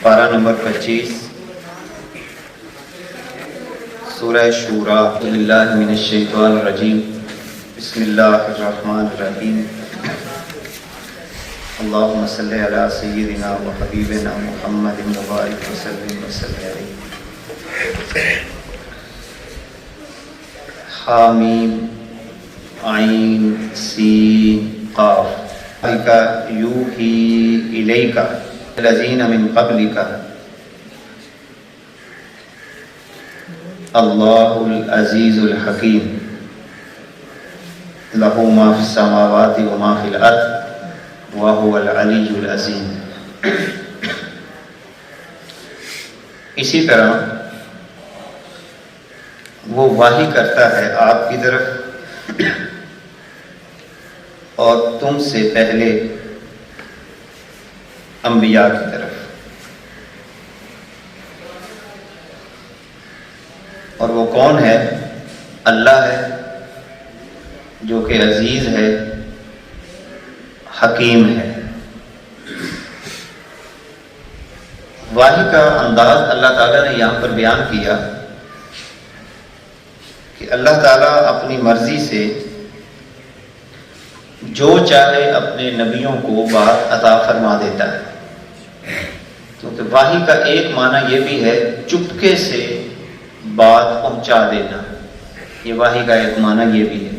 پارہ نمبر 25 سورہ شورا۔ اعوذ باللہ من الشیطان الرجیم، بسم اللہ الرحمن الرحیم۔ اللہم صلی علی سیدنا و حبیبنا محمد مبارک وسلم علیہ۔ حامیم عین سین قاف۔ یوحی الیک الذین من قبلک اللہ العزیز الحکیم لہ ما فی السماوات و ما فی الارض وہو العلی العظیم۔ اسی طرح وہ وحی کرتا ہے آپ کی طرف اور تم سے پہلے انبیاء کی طرف، اور وہ کون ہے؟ اللہ ہے جو کہ عزیز ہے، حکیم ہے۔ وحی کا انداز اللہ تعالیٰ نے یہاں پر بیان کیا کہ اللہ تعالیٰ اپنی مرضی سے جو چاہے اپنے نبیوں کو بات عطا فرما دیتا ہے، کیونکہ وحی کا ایک معنی یہ بھی ہے چپکے سے بات پہنچا دینا، یہ وحی کا ایک معنی یہ بھی ہے۔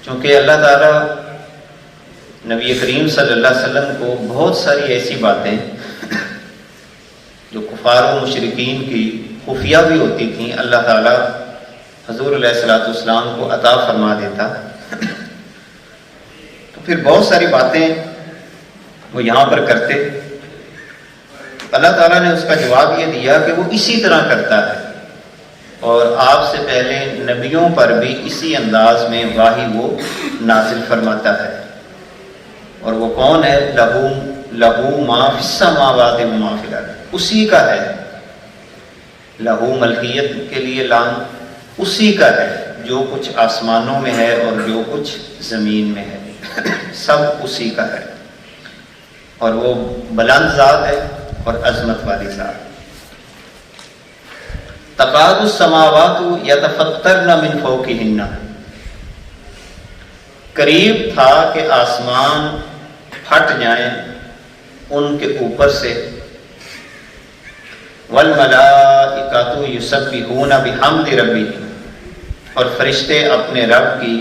چونکہ اللہ تعالیٰ نبی کریم صلی اللہ علیہ وسلم کو بہت ساری ایسی باتیں جو کفار و مشرکین کی خفیہ بھی ہوتی تھیں، اللہ تعالیٰ حضور علیہ الصلوۃ والسلام کو عطا فرما دیتا، تو پھر بہت ساری باتیں وہ یہاں پر کرتے۔ اللہ تعالیٰ نے اس کا جواب یہ دیا کہ وہ اسی طرح کرتا ہے، اور آپ سے پہلے نبیوں پر بھی اسی انداز میں وحی وہ نازل فرماتا ہے۔ اور وہ کون ہے؟ لہو ما فی السماوات و ما فی الارض، اسی کا ہے۔ لہو ملکیت کے لیے لام، اسی کا ہے جو کچھ آسمانوں میں ہے اور جو کچھ زمین میں ہے، سب اسی کا ہے، اور وہ بلند ذات ہے اور عظمت والی ذات۔ تکاد السماوات یتفطرن من فوقہن، قریب تھا کہ آسمان پھٹ جائیں ان کے اوپر سے۔ والملائکۃ یسبحون بحمد ربہم، اور فرشتے اپنے رب کی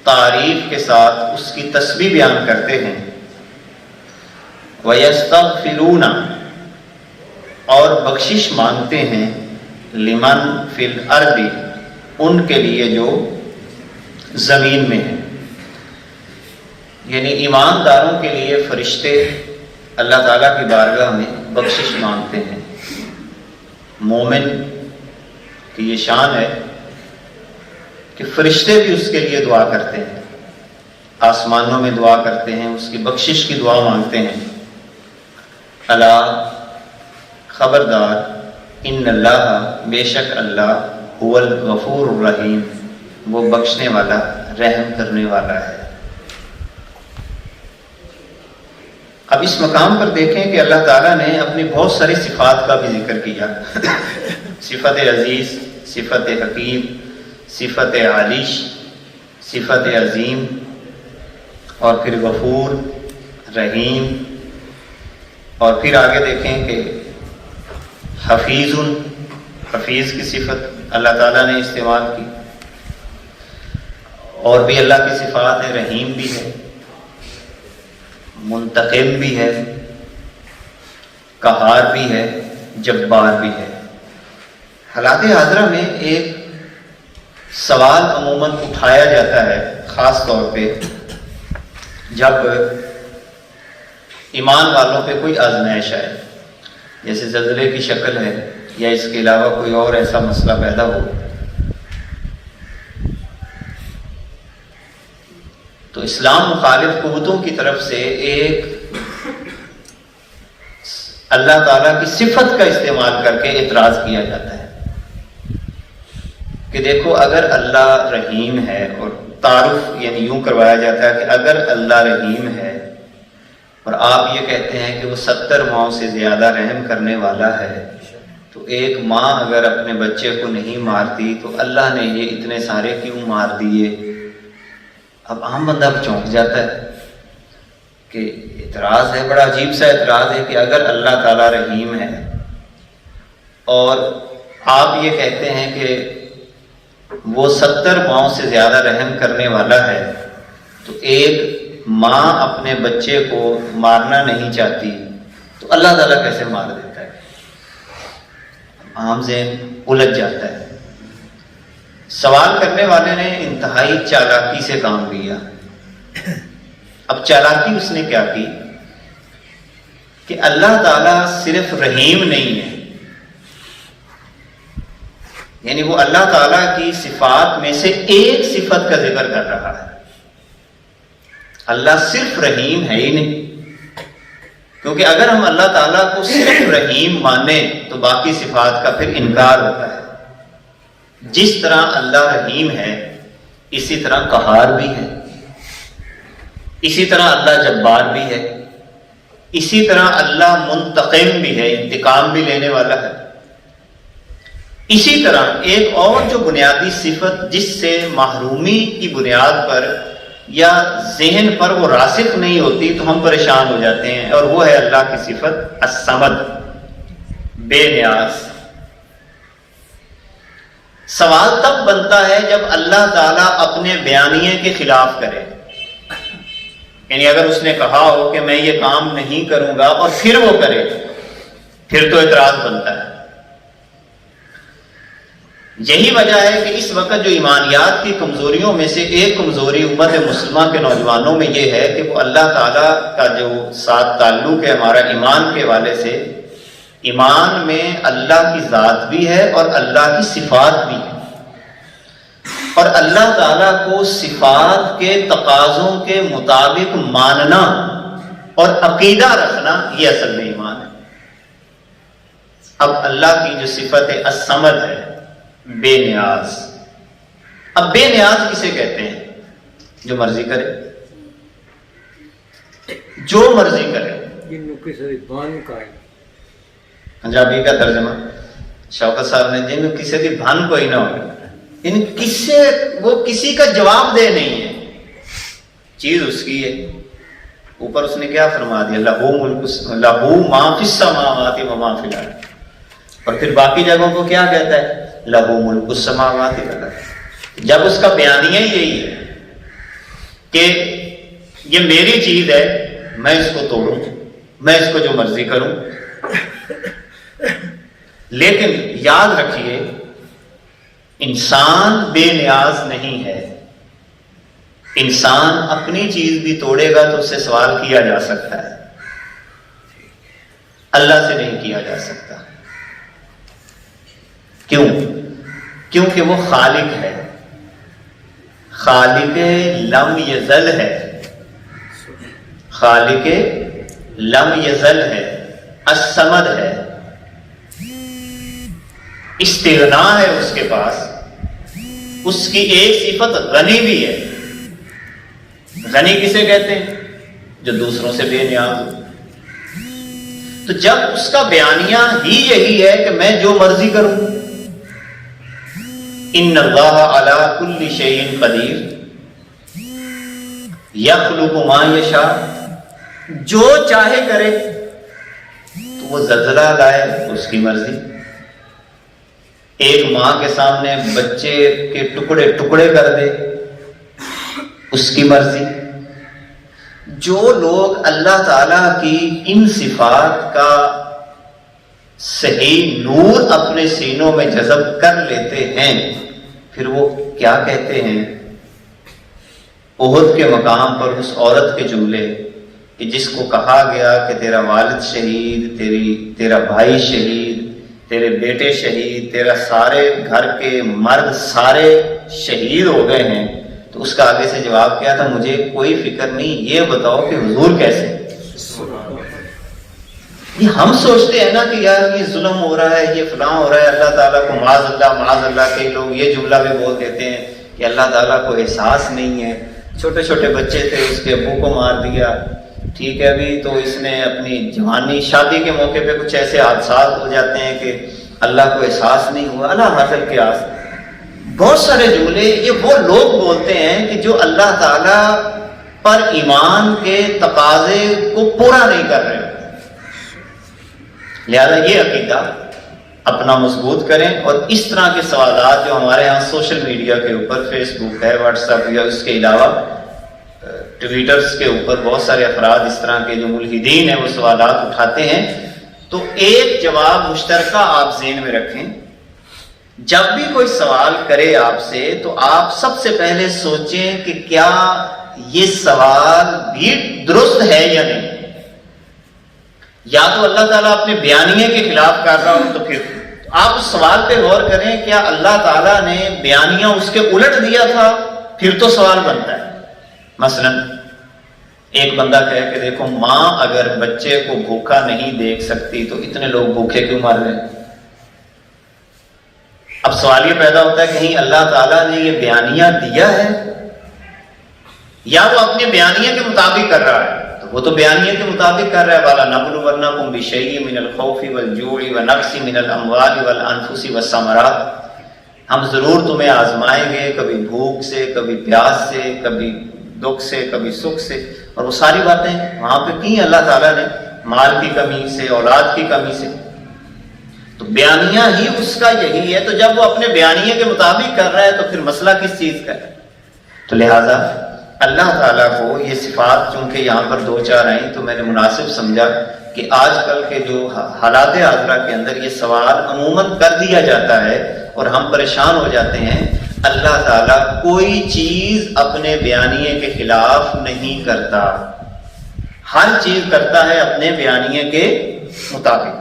تعریف کے ساتھ اس کی تسبیح بیان کرتے ہیں۔ وَيَسْتَغْفِرُونَ، اور بخشش مانگتے ہیں، لمن فی الارض، ان کے لیے جو زمین میں ہیں، یعنی ایمانداروں کے لیے فرشتے اللہ تعالیٰ کی بارگاہ میں بخشش مانگتے ہیں۔ مومن کی یہ شان ہے کہ فرشتے بھی اس کے لیے دعا کرتے ہیں، آسمانوں میں دعا کرتے ہیں، اس کی بخشش کی دعا مانگتے ہیں۔ الا، خبردار، ان اللہ، بے شک اللہ، هو الغفور الرحیم، وہ بخشنے والا، رحم کرنے والا ہے۔ اب اس مقام پر دیکھیں کہ اللہ تعالیٰ نے اپنی بہت ساری صفات کا بھی ذکر کیا، صفت عزیز، صفت حکیم، صفت عالیش، صفت عظیم، اور پھر غفور، رحیم، اور پھر آگے دیکھیں کہ حفیظ، حفیظ کی صفت اللہ تعالیٰ نے استعمال کی، اور بھی اللہ کی صفات ہے، رحیم بھی ہے، منتقم بھی ہے، قہار بھی ہے، جبار بھی ہے۔ حالات حاضرہ میں ایک سوال عموماً اٹھایا جاتا ہے، خاص طور پہ جب ایمان والوں پہ کوئی آزمائش آئے، جیسے زلزلے کی شکل ہے یا اس کے علاوہ کوئی اور ایسا مسئلہ پیدا ہو، تو اسلام مخالف قوتوں کی طرف سے ایک اللہ تعالیٰ کی صفت کا استعمال کر کے اعتراض کیا جاتا ہے کہ دیکھو، اگر اللہ رحیم ہے، اور تعارف یعنی یوں کروایا جاتا ہے کہ اگر اللہ رحیم ہے اور آپ یہ کہتے ہیں کہ وہ 70 ماؤں سے زیادہ رحم کرنے والا ہے، تو ایک ماں اگر اپنے بچے کو نہیں مارتی تو اللہ نے یہ اتنے سارے کیوں مار دیے؟ اب عام بندہ چونک جاتا ہے کہ اعتراض ہے، بڑا عجیب سا اعتراض ہے کہ اگر اللہ تعالیٰ رحیم ہے اور آپ یہ کہتے ہیں کہ وہ 70 ماؤں سے زیادہ رحم کرنے والا ہے، تو ایک ماں اپنے بچے کو مارنا نہیں چاہتی تو اللہ تعالیٰ کیسے مار دیتا ہے؟ عام ذہن الجھ جاتا ہے۔ سوال کرنے والے نے انتہائی چالاکی سے کام لیا۔ اب چالاکی اس نے کیا کی کہ اللہ تعالیٰ صرف رحیم نہیں ہے، یعنی وہ اللہ تعالیٰ کی صفات میں سے ایک صفت کا ذکر کر رہا ہے۔ اللہ صرف رحیم ہے ہی نہیں، کیونکہ اگر ہم اللہ تعالیٰ کو صرف رحیم مانیں تو باقی صفات کا پھر انکار ہوتا ہے۔ جس طرح اللہ رحیم ہے اسی طرح قہار بھی ہے، اسی طرح اللہ جبار بھی ہے، اسی طرح اللہ منتقم بھی ہے، انتقام بھی لینے والا ہے۔ اسی طرح ایک اور جو بنیادی صفت جس سے محرومی کی بنیاد پر یا ذہن پر وہ راسخ نہیں ہوتی تو ہم پریشان ہو جاتے ہیں، اور وہ ہے اللہ کی صفت الصمد، بے نیاز۔ سوال تب بنتا ہے جب اللہ تعالیٰ اپنے بیانیے کے خلاف کرے، یعنی اگر اس نے کہا ہو کہ میں یہ کام نہیں کروں گا اور پھر وہ کرے، پھر تو اعتراض بنتا ہے۔ یہی وجہ ہے کہ اس وقت جو ایمانیات کی کمزوریوں میں سے ایک کمزوری امت مسلمہ کے نوجوانوں میں یہ ہے کہ وہ اللہ تعالیٰ کا جو ساتھ تعلق ہے ہمارا ایمان کے حوالے سے، ایمان میں اللہ کی ذات بھی ہے اور اللہ کی صفات بھی ہے، اور اللہ تعالیٰ کو صفات کے تقاضوں کے مطابق ماننا اور عقیدہ رکھنا یہ اصل میں ایمان ہے۔ اب اللہ کی جو صفت ہے الصمد ہے، بے نیاز۔ اب بے نیاز کسے کہتے ہیں؟ جو مرضی کرے، جو مرضی کرے۔ پنجابی کا ترجمہ شوکت صاحب نے، جن کسی کی بھن کوئی نہ ہو، ان کسے وہ کسی کا جواب دہ نہیں ہے، چیز اس کی ہے۔ اوپر اس نے کیا فرما دیا؟ لہو ما فی السماوات و ما فی الارض، اور پھر باقی جگہوں کو کیا کہتا ہے؟ لہو ملک السماوات والارض۔ جب اس کا بیانیہ یہی ہے کہ یہ میری چیز ہے، میں اس کو توڑوں، میں اس کو جو مرضی کروں، لیکن یاد رکھیے انسان بے نیاز نہیں ہے۔ انسان اپنی چیز بھی توڑے گا تو اس سے سوال کیا جا سکتا ہے، اللہ سے نہیں کیا جا سکتا۔ کیوں؟ کیونکہ وہ خالق ہے، خالق لم یزل ہے، خالق لم یزل ہے، الصمد ہے، استغنا ہے اس کے پاس۔ اس کی ایک صفت غنی بھی ہے۔ غنی کسے کہتے ہیں؟ جو دوسروں سے بے نیاز ہو۔ تو جب اس کا بیانیہ ہی یہی ہے کہ میں جو مرضی کروں، ان اللہ علی کل شیء قدیر یخلق ما یشاء، جو چاہے کرے، تو وہ زلزلہ لائے اس کی مرضی، ایک ماں کے سامنے بچے کے ٹکڑے ٹکڑے کر دے اس کی مرضی۔ جو لوگ اللہ تعالیٰ کی ان صفات کا صحیح نور اپنے سینوں میں جذب کر لیتے ہیں، پھر وہ کیا کہتے ہیں؟ احد کے مقام پر اس عورت کے جملے کہ جس کو کہا گیا کہ تیرا والد شہید، تیرا بھائی شہید، تیرے بیٹے شہید، تیرا سارے گھر کے مرد سارے شہید ہو گئے ہیں، تو اس کا آگے سے جواب کیا تھا؟ مجھے کوئی فکر نہیں، یہ بتاؤ کہ حضور کیسے؟ یہ ہم سوچتے ہیں نا کہ یار یہ ظلم ہو رہا ہے، یہ فلاں ہو رہا ہے، اللہ تعالیٰ کو معاذ اللہ کئی لوگ یہ جملہ بھی بول دیتے ہیں کہ اللہ تعالیٰ کو احساس نہیں ہے، چھوٹے چھوٹے بچے تھے اس کے ابو کو مار دیا، ٹھیک ہے ابھی تو اس نے اپنی جوانی شادی کے موقع پہ کچھ ایسے حادثات ہو جاتے ہیں کہ اللہ کو احساس نہیں ہوا نا حاصل کے آس. بہت سارے جملے یہ وہ لوگ بولتے ہیں کہ جو اللہ تعالی پر ایمان کے تقاضے کو پورا نہیں کر رہے. لہذا یہ عقیدہ اپنا مضبوط کریں اور اس طرح کے سوالات جو ہمارے ہاں سوشل میڈیا کے اوپر فیس بک ہے، واٹس ایپ یا اس کے علاوہ ٹویٹرز کے اوپر بہت سارے افراد اس طرح کے جو ملحدین ہیں وہ سوالات اٹھاتے ہیں، تو ایک جواب مشترکہ آپ ذہن میں رکھیں. جب بھی کوئی سوال کرے آپ سے تو آپ سب سے پہلے سوچیں کہ کیا یہ سوال بھی درست ہے یا نہیں. یا تو اللہ تعالیٰ اپنے بیانیے کے خلاف کر رہا ہو تو پھر آپ اس سوال پہ غور کریں، کیا اللہ تعالیٰ نے بیانیہ اس کے الٹ دیا تھا؟ پھر تو سوال بنتا ہے. مثلا ایک بندہ کہے کہ دیکھو ماں اگر بچے کو بھوکا نہیں دیکھ سکتی تو اتنے لوگ بھوکے کیوں مر رہے ہیں؟ اب سوال یہ پیدا ہوتا ہے کہ کہیں اللہ تعالیٰ نے یہ بیانیہ دیا ہے یا وہ اپنے بیانیے کے مطابق کر رہا ہے؟ تو وہ تو بیانیے کے مطابق کر رہا ہے. والا نبلونکم بشیء من الخوف والجوع ونقص من الاموال والانفس والثمرات، ہم ضرور تمہیں آزمائیں گے، کبھی بھوک سے، کبھی پیاس سے، کبھی دکھ سے، کبھی سکھ سے. اور وہ ساری باتیں وہاں پہ کی اللہ تعالیٰ نے مال کی کمی سے، اولاد کی کمی سے. تو بیانیہ ہی اس کا یہی ہے. تو جب وہ اپنے بیانیے کے مطابق کر رہا ہے تو پھر مسئلہ کس چیز کا ہے؟ تو لہٰذا اللہ تعالیٰ کو یہ صفات چونکہ یہاں پر دو چار آئیں تو میں نے مناسب سمجھا کہ آج کل کے جو حالات حاضرہ کے اندر یہ سوال عموماً کر دیا جاتا ہے اور ہم پریشان ہو جاتے ہیں. اللہ تعالیٰ کوئی چیز اپنے بیانیے کے خلاف نہیں کرتا، ہر چیز کرتا ہے اپنے بیانیے کے مطابق.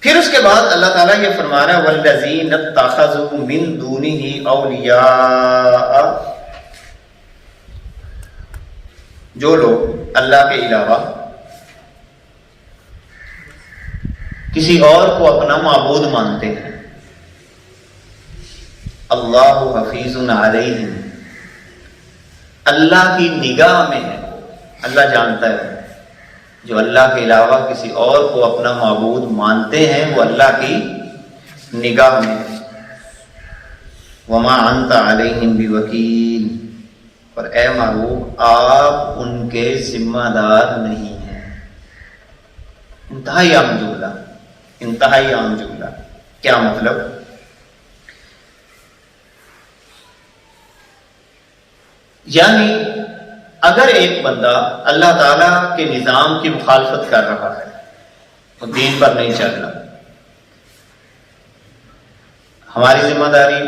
پھر اس کے بعد اللہ تعالیٰ یہ فرما رہا ہے وَالَّذِينَ اتَّخَذُوا مِن دُونِهِ أَوْلِيَاءَ، جو لوگ اللہ کے علاوہ کسی اور کو اپنا معبود مانتے ہیں. اللہ حفیظ علیہم، اللہ کی نگاہ میں ہے، اللہ جانتا ہے. جو اللہ کے علاوہ کسی اور کو اپنا معبود مانتے ہیں وہ اللہ کی نگاہ میں ہے. وما انت علیہم بوکیل، اور اے محبوب آپ ان کے ذمہ دار نہیں ہیں. انتہائی عام جملہ، انتہائی عام جملہ. کیا مطلب؟ یعنی اگر ایک بندہ اللہ تعالیٰ کے نظام کی مخالفت کر رہا ہے، وہ دین پر نہیں چل رہا، ہماری ذمہ داری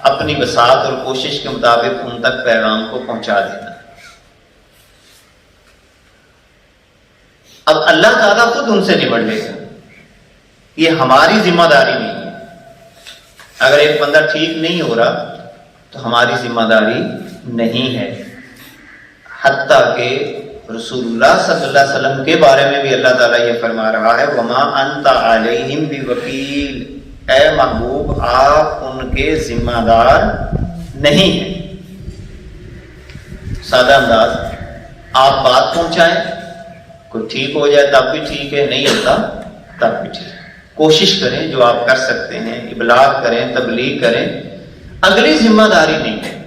اپنی بساط اور کوشش کے مطابق ان تک پیغام کو پہنچا دینا. اب اللہ تعالیٰ خود ان سے نبڑ لے گا، یہ ہماری ذمہ داری نہیں ہے. اگر ایک بندہ ٹھیک نہیں ہو رہا تو ہماری ذمہ داری نہیں ہے. حتیٰ کہ رسول اللہ صلی اللہ علیہ وسلم کے بارے میں بھی اللہ تعالیٰ یہ فرما رہا ہے وما انت علیہم بوکیل، اے محبوب آپ ان کے ذمہ دار نہیں ہیں. سادہ انداز، آپ بات پہنچائیں، کوئی ٹھیک ہو جائے تب بھی ٹھیک ہے، نہیں ہوتا تب بھی ٹھیک ہے. کوشش کریں جو آپ کر سکتے ہیں، ابلاغ کریں، تبلیغ کریں، اگلی ذمہ داری نہیں ہے.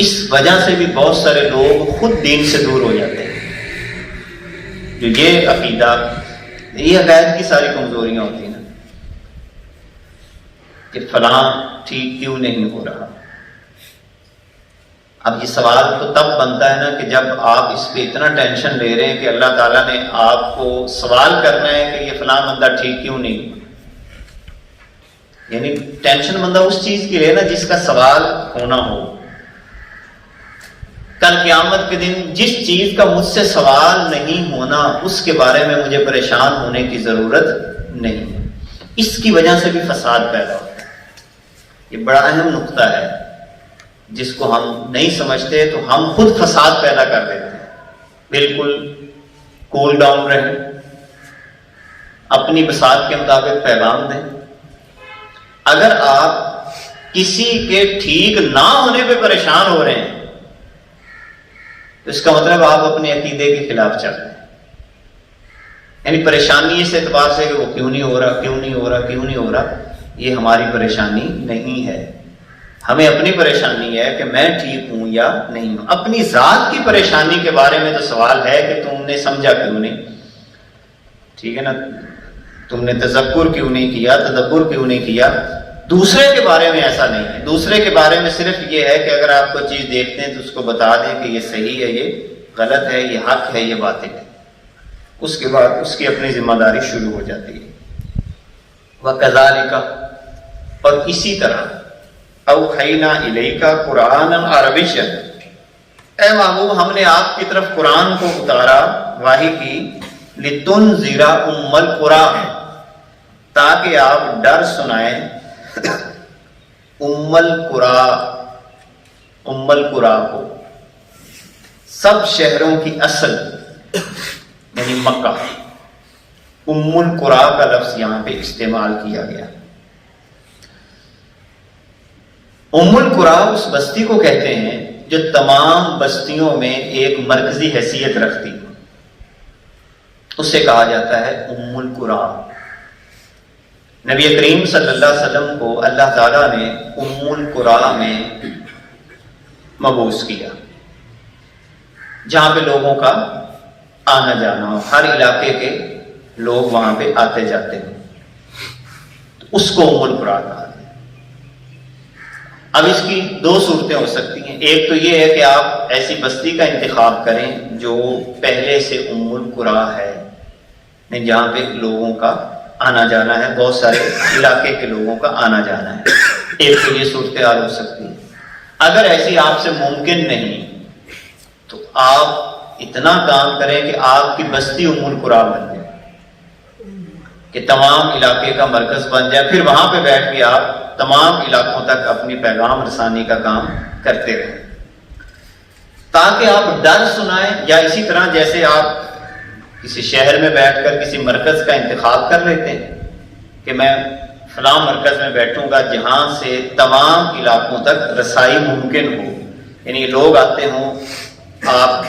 اس وجہ سے بھی بہت سارے لوگ خود دین سے دور ہو جاتے ہیں. جو یہ عقیدہ، یہ عقائد کی ساری کمزوریاں ہوتی ہیں نا کہ فلاں ٹھیک کیوں نہیں ہو رہا. اب یہ سوال تو تب بنتا ہے نا کہ جب آپ اس پہ اتنا ٹینشن لے رہے ہیں کہ اللہ تعالیٰ نے آپ کو سوال کرنا ہے کہ یہ فلاں بندہ ٹھیک کیوں نہیں ہوا. یعنی ٹینشن بندہ اس چیز کی لے نا جس کا سوال ہونا ہو. کل قیامت کے دن جس چیز کا مجھ سے سوال نہیں ہونا اس کے بارے میں مجھے پریشان ہونے کی ضرورت نہیں ہے. اس کی وجہ سے بھی فساد پیدا ہوتا ہے. یہ بڑا اہم نقطہ ہے جس کو ہم نہیں سمجھتے تو ہم خود فساد پیدا کر دیتے ہیں. بالکل کول ڈاؤن رہیں، اپنی بساط کے مطابق پیغام دیں. اگر آپ کسی کے ٹھیک نہ ہونے پہ پریشان ہو رہے ہیں تو اس کا مطلب آپ اپنے عقیدے کے خلاف چل رہے ہیں. یعنی پریشانی اس اعتبار سے کہ وہ کیوں نہیں ہو رہا، کیوں نہیں ہو رہا، کیوں نہیں ہو رہا، یہ ہماری پریشانی نہیں ہے. ہمیں اپنی پریشانی ہے کہ میں ٹھیک ہوں یا نہیں ہوں. اپنی ذات کی پریشانی کے بارے میں تو سوال ہے کہ تم نے سمجھا کیوں نہیں، ٹھیک ہے نا، تم نے تذکر کیوں نہیں کیا، تدبر کیوں نہیں کیا. دوسرے کے بارے میں ایسا نہیں ہے. دوسرے کے بارے میں صرف یہ ہے کہ اگر آپ کوئی چیز دیکھتے ہیں تو اس کو بتا دیں کہ یہ صحیح ہے، یہ غلط ہے، یہ حق ہے، یہ باطل ہے. اس کے بعد اس کی اپنی ذمہ داری شروع ہو جاتی ہے. وَكَذَلِكَ، اور اسی طرح اوحینا الیک قرآنا عربیا، اے محبوب ہم نے آپ کی طرف قرآن کو اتارا، وحی کی، لتنذر ام القری، تاکہ آپ ڈر سنائیں ام القری، ام القری کو، سب شہروں کی اصل یعنی مکہ. ام القری کا لفظ یہاں پہ استعمال کیا گیا. ام القری اس بستی کو کہتے ہیں جو تمام بستیوں میں ایک مرکزی حیثیت رکھتی، اسے کہا جاتا ہے ام القری. نبی کریم صلی اللہ علیہ وسلم کو اللہ تعالیٰ نے ام القری میں مبعوث کیا، جہاں پہ لوگوں کا آنا جانا ہو، ہر علاقے کے لوگ وہاں پہ آتے جاتے ہیں، اس کو ام القری کہا. اب اس کی دو صورتیں ہو سکتی ہیں. ایک تو یہ ہے کہ آپ ایسی بستی کا انتخاب کریں جو پہلے سے ام القری ہے، جہاں پہ لوگوں کا آنا جانا ہے، بہت سارے علاقے کے لوگوں کا آنا جانا ہے. ایک تو یہ صورتحال ہو سکتی ہے. اگر ایسی آپ سے ممکن نہیں تو آپ اتنا کام کریں کہ آپ کی بستی ام القری بن جائے، کہ تمام علاقے کا مرکز بن جائے. پھر وہاں پہ بیٹھ کے آپ تمام علاقوں تک اپنی پیغام رسانی کا کام کرتے رہیں، تاکہ آپ ڈر سنائیں. یا اسی طرح جیسے آپ کسی شہر میں بیٹھ کر کسی مرکز کا انتخاب کر لیتے ہیں کہ میں فلاں مرکز میں بیٹھوں گا جہاں سے تمام علاقوں تک رسائی ممکن ہو، یعنی لوگ آتے ہوں، آپ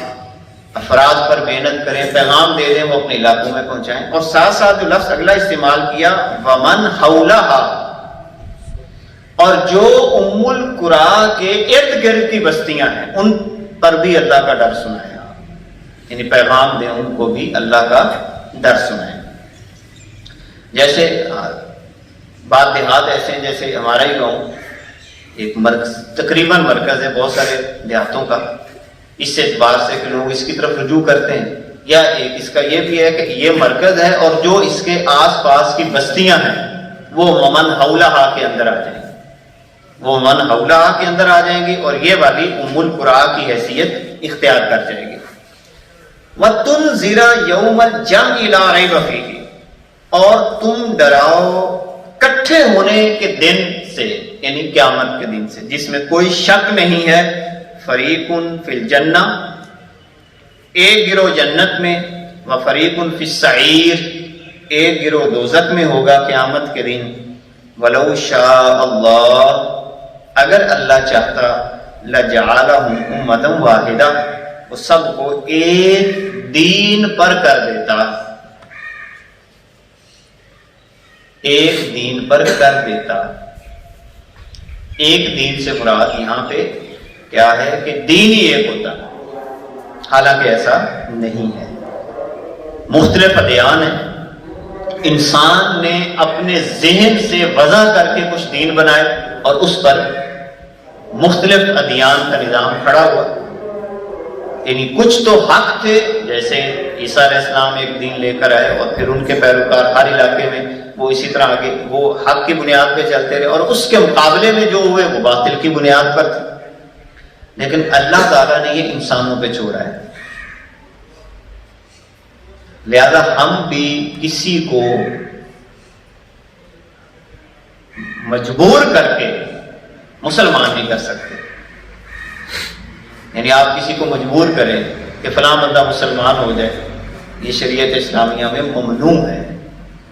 افراد پر محنت کریں، پیغام دے دیں، وہ اپنے علاقوں میں پہنچائیں. اور ساتھ ساتھ جو لفظ اگلا استعمال کیا ومن حولہا، اور جو ام القری کے ارد گرد کی بستیاں ہیں ان پر بھی اللہ کا ڈر سنائیں، یعنی پیغام دیں، ان کو بھی اللہ کا ڈر سنائیں. جیسے بعض دیہات ایسے ہیں، جیسے ہمارا ہی گاؤں ایک مرکز، تقریباً مرکز ہے بہت سارے دیہاتوں کا، اس اعتبار سے کہ لوگ اس کی طرف رجوع کرتے ہیں. یا ایک اس کا یہ بھی ہے کہ یہ مرکز ہے اور جو اس کے آس پاس کی بستیاں ہیں وہ ومن حولہا کے اندر آ جائیں گے، وہ من حولہا کے اندر آ جائیں گی اور یہ والی ام القری کی حیثیت اختیار کر جائے گی. وَتُنذِرَ يَوْمَ الْجَمْعِ لَا رَيْبَ فِيهِ، اور تم ڈراؤ کٹھے ہونے کے دن سے، یعنی قیامت کے دن سے جس میں کوئی شک نہیں ہے. فَرِيقٌ فِي الْجَنَّةِ، ایک گروہ جنت میں، وَفَرِيقٌ فِي السَّعِيرِ، ایک گروہ دوزخ میں ہوگا قیامت کے دن. وَلَوْ شَاءَ اللَّهُ، اگر اللہ چاہتا، لَجَعَلَهُمْ أُمَّةً وَاحِدَةً، وہ سب کو ایک دین پر کر دیتا، ایک دین پر کر دیتا. ایک دین سے مراد یہاں پہ کیا ہے کہ دین ہی ایک ہوتا، حالانکہ ایسا نہیں ہے. مختلف ادیان ہیں، انسان نے اپنے ذہن سے وضع کر کے کچھ دین بنائے اور اس پر مختلف ادیان کا نظام کھڑا ہوا. یعنی کچھ تو حق تھے، جیسے عیسیٰ علیہ السلام ایک دین لے کر آئے اور پھر ان کے پیروکار ہر علاقے میں وہ اسی طرح آگے وہ حق کی بنیاد پہ چلتے رہے، اور اس کے مقابلے میں جو ہوئے وہ باطل کی بنیاد پر تھے. لیکن اللہ تعالیٰ نے یہ انسانوں پہ چھوڑا ہے، لہذا ہم بھی کسی کو مجبور کر کے مسلمان نہیں کر سکتے. یعنی آپ کسی کو مجبور کریں کہ فلاں بندہ مسلمان ہو جائے، یہ شریعت اسلامیہ میں ممنوع ہے.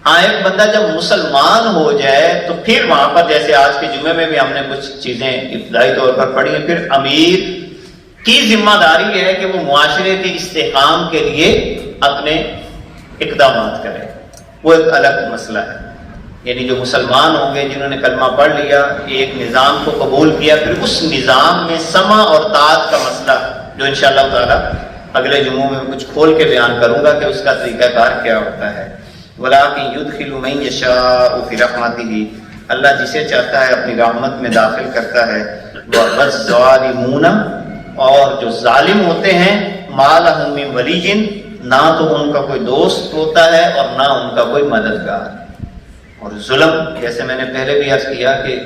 ہاں ایک بندہ جب مسلمان ہو جائے تو پھر وہاں پر، جیسے آج کے جمعے میں بھی ہم نے کچھ چیزیں ابتدائی طور پر پڑھی ہیں، پھر امیر کی ذمہ داری ہے کہ وہ معاشرے کے استحکام کے لیے اپنے اقدامات کرے، وہ ایک الگ مسئلہ ہے۔ یعنی جو مسلمان ہوں گے جنہوں نے کلمہ پڑھ لیا، ایک نظام کو قبول کیا، پھر اس نظام میں سمع اور طاعت کا مسئلہ جو انشاءاللہ تعالی اگلے جمعوں میں کچھ کھول کے بیان کروں گا کہ اس کا طریقہ کار کیا ہوتا ہے۔ وَلَٰكِن يُدْخِلُ مَن يَشَاءُ فِي رَحْمَتِهِ، اللہ جسے چاہتا ہے اپنی رحمت میں داخل کرتا ہے۔ وَالظَّالِمُونَ، اور جو ظالم ہوتے ہیں، مَا لَهُم مِّن وَلِيٍّ، نہ تو ان کا کوئی دوست ہوتا ہے اور نہ ان کا کوئی مددگار۔ اور ظلم، جیسے میں نے پہلے بھی عرض کیا کہ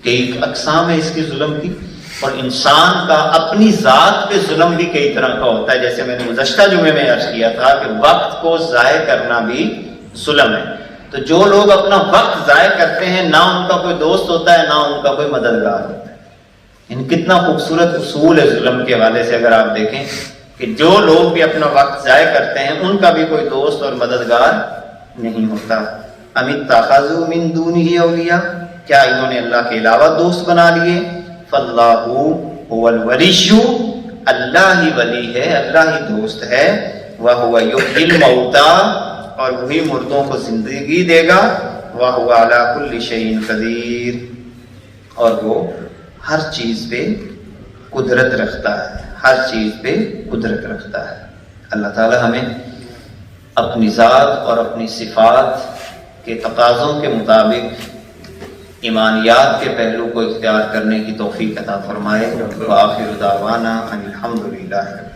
کئی اقسام ہے اس کی ظلم کی، اور انسان کا اپنی ذات پہ ظلم بھی کئی طرح کا ہوتا ہے۔ جیسے میں نے گزشتہ جمعے میں عرض کیا تھا کہ وقت کو ضائع کرنا بھی ظلم ہے۔ تو جو لوگ اپنا وقت ضائع کرتے ہیں، نہ ان کا کوئی دوست ہوتا ہے نہ ان کا کوئی مددگار ہوتا ہے۔ ان کتنا خوبصورت اصول ہے ظلم کے حوالے سے، اگر آپ دیکھیں کہ جو لوگ بھی اپنا وقت ضائع کرتے ہیں ان کا بھی کوئی دوست اور مددگار نہیں ہوتا۔ ام اتخذوا من دونه اولیاء، کیا انہوں نے اللہ کے علاوہ دوست بنا لیے؟ فاللہ هو الولی، اللہ ہی ولی ہے، اللہ ہی دوست ہے۔ وہو یحیی الموتى، اور وہی مردوں کو زندگی دے گا۔ وہو علی کل شیء قدیر، اور وہ ہر چیز پہ قدرت رکھتا ہے، ہر چیز پہ قدرت رکھتا ہے۔ اللہ تعالی ہمیں اپنی ذات اور اپنی صفات کے تقاضوں کے مطابق ایمانیات کے پہلو کو اختیار کرنے کی توفیق عطا فرمائے۔ وآخر دعوانا ان الحمد للہ۔